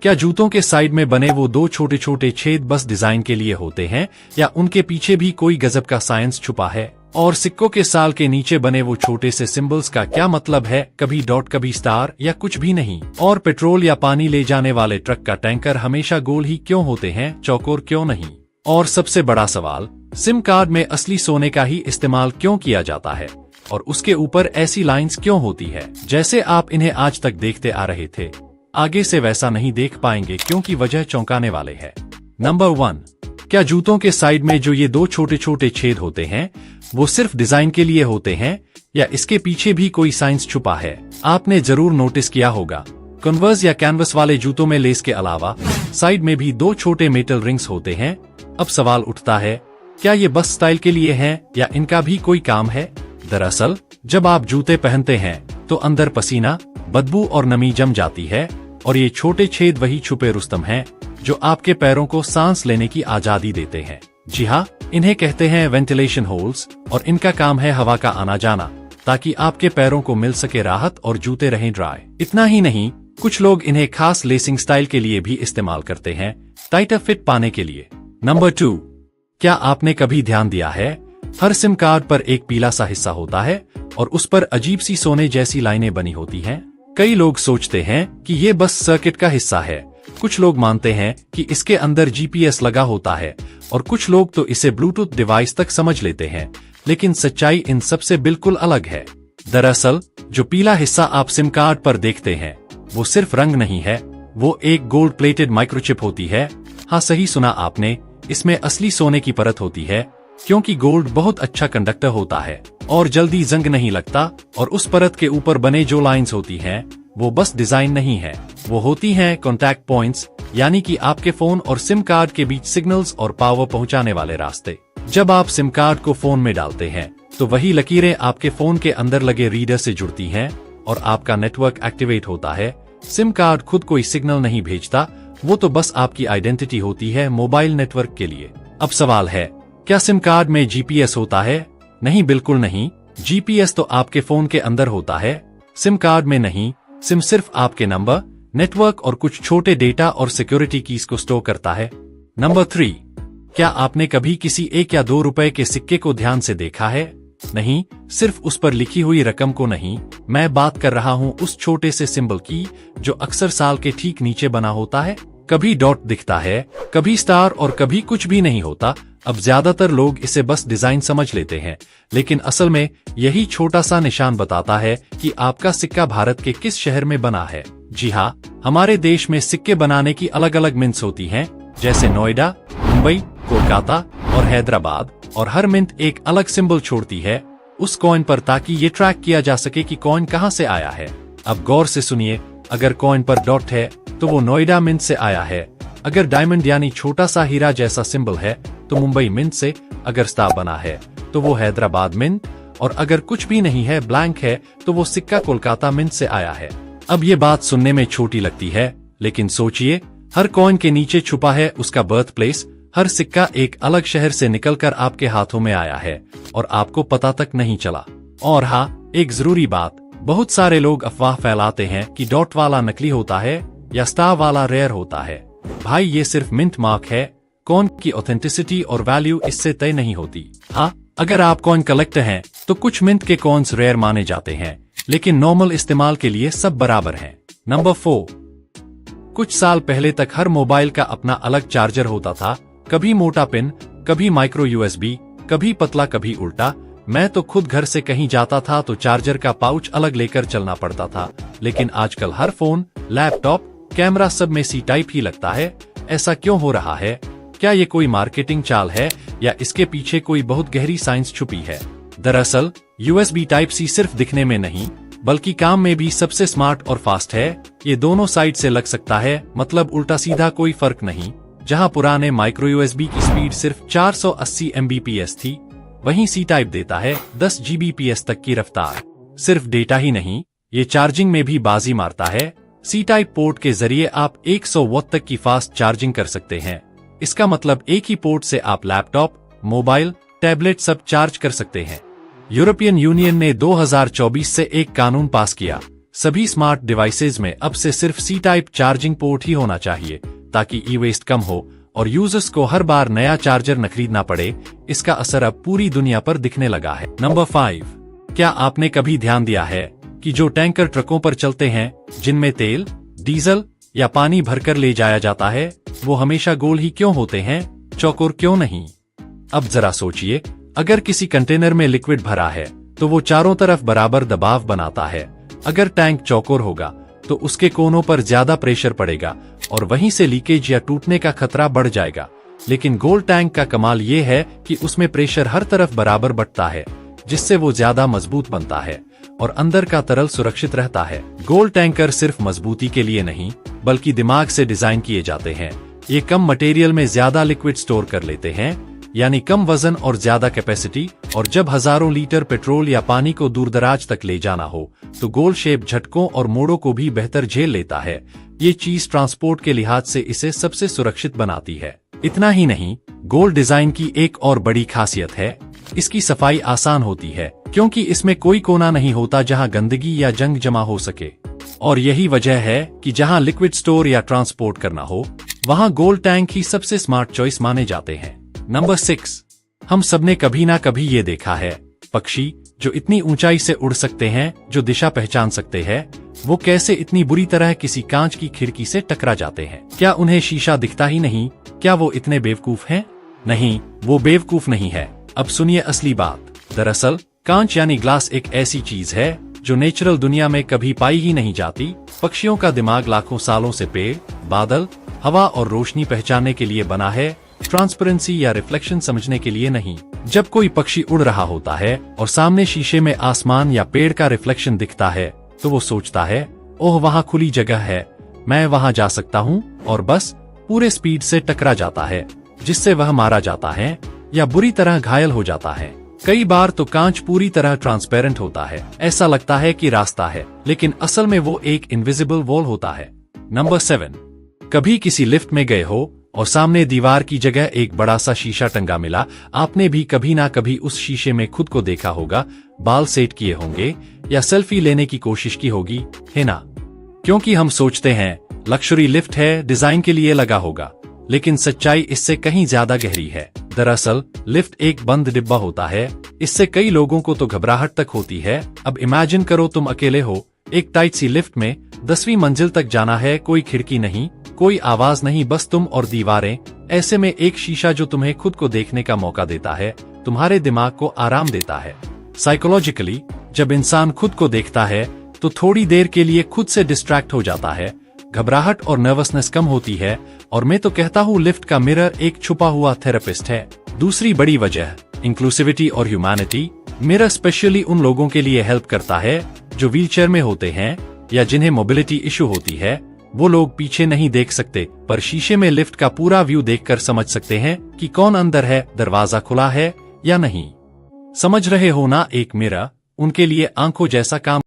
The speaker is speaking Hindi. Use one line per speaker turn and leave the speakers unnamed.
क्या जूतों के साइड में बने वो दो छोटे छोटे छेद बस डिजाइन के लिए होते हैं या उनके पीछे भी कोई गजब का साइंस छुपा है? और सिक्कों के साल के नीचे बने वो छोटे से सिंबल्स का क्या मतलब है? कभी डॉट कभी स्टार या कुछ भी नहीं? और पेट्रोल या पानी ले जाने वाले ट्रक का टैंकर हमेशा गोल ही क्यों होते हैं, चौकोर क्यों नहीं? और सबसे बड़ा सवाल, सिम कार्ड में असली सोने का ही इस्तेमाल क्यों किया जाता है और उसके ऊपर ऐसी लाइंस क्यों होती है जैसे आप इन्हें आज तक देखते आ रहे थे? आगे से वैसा नहीं देख पाएंगे क्योंकि वजह चौंकाने वाले है। नंबर 1, क्या जूतों के साइड में जो ये दो छोटे छोटे छेद होते हैं वो सिर्फ डिजाइन के लिए होते हैं या इसके पीछे भी कोई साइंस छुपा है? आपने जरूर नोटिस किया होगा, कन्वर्स या कैनवस वाले जूतों में लेस के अलावा साइड में भी दो छोटे मेटल रिंग्स होते हैं। अब सवाल उठता है, क्या ये बस स्टाइल के लिए हैं या इनका भी कोई काम है? दरअसल जब आप जूते पहनते हैं तो अंदर पसीना, बदबू और नमी जम जाती है और ये छोटे छेद वही छुपे रुस्तम हैं जो आपके पैरों को सांस लेने की आजादी देते हैं। जी हाँ, इन्हें कहते हैं वेंटिलेशन होल्स और इनका काम है हवा का आना जाना ताकि आपके पैरों को मिल सके राहत और जूते रहें ड्राई। इतना ही नहीं, कुछ लोग इन्हें खास लेसिंग स्टाइल के लिए भी इस्तेमाल करते हैं, टाइटर फिट पाने के लिए। नंबर 2, क्या आपने कभी ध्यान दिया है हर सिम कार्ड पर एक पीला सा हिस्सा होता है और उस पर अजीब सी सोने जैसी लाइनें बनी होती हैं? कई लोग सोचते हैं कि ये बस सर्किट का हिस्सा है, कुछ लोग मानते हैं कि इसके अंदर जीपीएस लगा होता है और कुछ लोग तो इसे ब्लूटूथ डिवाइस तक समझ लेते हैं, लेकिन सच्चाई इन सबसे बिल्कुल अलग है। दरअसल जो पीला हिस्सा आप सिम कार्ड पर देखते हैं वो सिर्फ रंग नहीं है, वो एक गोल्ड प्लेटेड माइक्रोचिप होती है। हाँ, सही सुना आपने, इसमें असली सोने की परत होती है क्योंकि गोल्ड बहुत अच्छा कंडक्टर होता है और जल्दी जंग नहीं लगता। और उस परत के ऊपर बने जो लाइंस होती हैं वो बस डिजाइन नहीं है, वो होती हैं कॉन्टैक्ट पॉइंट्स, यानी कि आपके फोन और सिम कार्ड के बीच सिग्नल्स और पावर पहुंचाने वाले रास्ते। जब आप सिम कार्ड को फोन में डालते हैं तो वही लकीरें आपके फोन के अंदर लगे रीडर से जुड़ती हैं और आपका नेटवर्क एक्टिवेट होता है। सिम कार्ड खुद कोई सिग्नल नहीं भेजता, वो तो बस आपकी आइडेंटिटी होती है मोबाइल नेटवर्क के लिए। अब सवाल है, क्या सिम कार्ड में जीपीएस होता है? नहीं, बिल्कुल नहीं। जीपीएस तो आपके फोन के अंदर होता है, सिम कार्ड में नहीं। सिम सिर्फ आपके नंबर, नेटवर्क और कुछ छोटे डेटा और सिक्योरिटी कीज को स्टोर करता है। नंबर 3, क्या आपने कभी किसी 1 या 2 रुपए के सिक्के को ध्यान से देखा है? नहीं, सिर्फ उस पर लिखी हुई रकम को नहीं, मैं बात कर रहा हूँ उस छोटे से सिंबल की जो अक्सर साल के ठीक नीचे बना होता है। कभी डॉट दिखता है, कभी स्टार और कभी कुछ भी नहीं होता। अब ज्यादातर लोग इसे बस डिजाइन समझ लेते हैं, लेकिन असल में यही छोटा सा निशान बताता है कि आपका सिक्का भारत के किस शहर में बना है। जी हाँ, हमारे देश में सिक्के बनाने की अलग अलग मिंट्स होती हैं, जैसे नोएडा, मुंबई, कोलकाता और हैदराबाद, और हर मिंट एक अलग सिंबल छोड़ती है उस कॉइन पर ताकि ये ट्रैक किया जा सके कि कॉइन कहाँ से आया है। अब गौर से सुनिए, अगर कॉइन पर डॉट है तो वो नोएडा मिंट से आया है, अगर डायमंड यानी छोटा सा हीरा जैसा सिंबल है तो मुंबई मिंट से, अगर स्टार बना है तो वो हैदराबाद मिंट, और अगर कुछ भी नहीं है, ब्लैंक है, तो वो सिक्का कोलकाता मिंट से आया है। अब ये बात सुनने में छोटी लगती है, लेकिन सोचिए, हर कॉइन के नीचे छुपा है उसका बर्थ प्लेस। हर सिक्का एक अलग शहर से निकलकर आपके हाथों में आया है और आपको पता तक नहीं चला। और हाँ, एक जरूरी बात, बहुत सारे लोग अफवाह फैलाते हैं कि डॉट वाला नकली होता है या स्टार वाला रेयर होता है। भाई, ये सिर्फ मिंट मार्क है, कॉइन की ऑथेंटिसिटी और वैल्यू इससे तय नहीं होती। हाँ, अगर आप कॉइन कलेक्टर हैं तो कुछ मिंट के कॉइन्स रेयर माने जाते हैं, लेकिन नॉर्मल इस्तेमाल के लिए सब बराबर हैं। नंबर 4, कुछ साल पहले तक हर मोबाइल का अपना अलग चार्जर होता था, कभी मोटा पिन, कभी माइक्रो यूएसबी, कभी पतला कभी उल्टा। मैं तो खुद घर से कहीं जाता था तो चार्जर का पाउच अलग लेकर चलना पड़ता था, लेकिन आजकल हर फोन, लैपटॉप, कैमरा सब में सी टाइप ही लगता है। ऐसा क्यों हो रहा है? क्या ये कोई मार्केटिंग चाल है या इसके पीछे कोई बहुत गहरी साइंस छुपी है? दरअसल यूएसबी टाइप सी सिर्फ दिखने में नहीं बल्कि काम में भी सबसे स्मार्ट और फास्ट है। ये दोनों साइड से लग सकता है, मतलब उल्टा सीधा कोई फर्क नहीं। जहां पुराने माइक्रो यूएसबी की स्पीड सिर्फ 480 Mbps थी, वहीं सी टाइप देता है 10 Gbps तक की रफ्तार। सिर्फ डेटा ही नहीं, ये चार्जिंग में भी बाजी मारता है। सी टाइप पोर्ट के जरिए आप 100 वॉट तक की फास्ट चार्जिंग कर सकते हैं। इसका मतलब एक ही पोर्ट से आप लैपटॉप, मोबाइल, टैबलेट सब चार्ज कर सकते हैं। यूरोपियन यूनियन ने 2024 से एक कानून पास किया, सभी स्मार्ट डिवाइसेज में अब से सिर्फ सी टाइप चार्जिंग पोर्ट ही होना चाहिए ताकि ई वेस्ट कम हो और यूजर्स को हर बार नया चार्जर न खरीदना पड़े। इसका असर अब पूरी दुनिया पर दिखने लगा है। नंबर 5, क्या आपने कभी ध्यान दिया है कि जो टैंकर ट्रकों पर चलते हैं जिनमें तेल, डीजल या पानी भरकर ले जाया जाता है, वो हमेशा गोल ही क्यों होते हैं, चौकोर क्यों नहीं? अब जरा सोचिए, अगर किसी कंटेनर में लिक्विड भरा है तो वो चारों तरफ बराबर दबाव बनाता है। अगर टैंक चौकोर होगा तो उसके कोनों पर ज्यादा प्रेशर पड़ेगा और वहीं से लीकेज या टूटने का खतरा बढ़ जाएगा। लेकिन गोल टैंक का कमाल ये है कि उसमें प्रेशर हर तरफ बराबर बढ़ता है, जिससे वो ज्यादा मजबूत बनता है और अंदर का तरल सुरक्षित रहता है। गोल टैंकर सिर्फ मजबूती के लिए नहीं बल्कि दिमाग से डिजाइन किए जाते हैं। ये कम मटेरियल में ज्यादा लिक्विड स्टोर कर लेते हैं, यानी कम वजन और ज्यादा कैपेसिटी। और जब हजारों लीटर पेट्रोल या पानी को दूरदराज तक ले जाना हो तो गोल शेप झटकों और मोड़ों को भी बेहतर झेल लेता है। ये चीज ट्रांसपोर्ट के लिहाज से इसे सबसे सुरक्षित बनाती है। इतना ही नहीं, गोल डिजाइन की एक और बड़ी खासियत है, इसकी सफाई आसान होती है क्योंकि इसमें कोई कोना नहीं होता जहां गंदगी या जंग जमा हो सके। और यही वजह है कि जहां लिक्विड स्टोर या ट्रांसपोर्ट करना हो वहां गोल टैंक ही सबसे स्मार्ट चॉइस माने जाते हैं। नंबर 6, हम सबने कभी ना कभी ये देखा है, पक्षी जो इतनी ऊंचाई से उड़ सकते हैं, जो दिशा पहचान सकते हैं, वो कैसे इतनी बुरी तरह किसी कांच की खिड़की से टकरा जाते हैं। क्या उन्हें शीशा दिखता ही नहीं? क्या वो इतने बेवकूफ हैं? नहीं, वो बेवकूफ नहीं है। अब सुनिए असली बात। दरअसल कांच यानी ग्लास एक ऐसी चीज है जो नेचुरल दुनिया में कभी पाई ही नहीं जाती। पक्षियों का दिमाग लाखों सालों से पेड़, बादल, हवा और रोशनी पहचानने के लिए बना है, ट्रांसपेरेंसी या रिफ्लेक्शन समझने के लिए नहीं। जब कोई पक्षी उड़ रहा होता है और सामने शीशे में आसमान या पेड़ का रिफ्लेक्शन दिखता है तो वो सोचता है, ओह वहाँ खुली जगह है, मैं वहाँ जा सकता हूँ, और बस पूरे स्पीड से टकरा जाता है, जिससे वह मारा जाता है या बुरी तरह घायल हो जाता है। कई बार तो कांच पूरी तरह ट्रांसपेरेंट होता है, ऐसा लगता है कि रास्ता है, लेकिन असल में वो एक इनविजिबल वॉल होता है। नंबर 7, कभी किसी लिफ्ट में गए हो और सामने दीवार की जगह एक बड़ा सा शीशा टंगा मिला। आपने भी कभी ना कभी उस शीशे में खुद को देखा होगा, बाल सेट किए होंगे या सेल्फी लेने की कोशिश की होगी, है ना? क्योंकि हम सोचते हैं लक्जरी लिफ्ट है, डिजाइन के लिए लगा होगा, लेकिन सच्चाई इससे कहीं ज्यादा गहरी है। दरअसल लिफ्ट एक बंद डिब्बा होता है, इससे कई लोगों को तो घबराहट तक होती है। अब इमेजिन करो तुम अकेले हो, एक टाइट सी लिफ्ट में 10वीं मंजिल तक जाना है, कोई खिड़की नहीं, कोई आवाज नहीं, बस तुम और दीवारें। ऐसे में एक शीशा जो तुम्हें खुद को देखने का मौका देता है, तुम्हारे दिमाग को आराम देता है। साइकोलॉजिकली जब इंसान खुद को देखता है तो थोड़ी देर के लिए खुद से डिस्ट्रैक्ट हो जाता है, घबराहट और नर्वसनेस कम होती है। और मैं तो कहता हूँ लिफ्ट का मिरर एक छुपा हुआ थेरेपिस्ट है। दूसरी बड़ी वजह, इंक्लूसिविटी और ह्यूमैनिटी। मिरर स्पेशली उन लोगों के लिए हेल्प करता है जो व्हीलचेयर में होते हैं या जिन्हें मोबिलिटी इशू होती है। वो लोग पीछे नहीं देख सकते, पर शीशे में लिफ्ट का पूरा व्यू देखकर समझ सकते हैं कि कौन अंदर है, दरवाजा खुला है या नहीं। समझ रहे हो ना? एक मिरर उनके लिए आंखों जैसा काम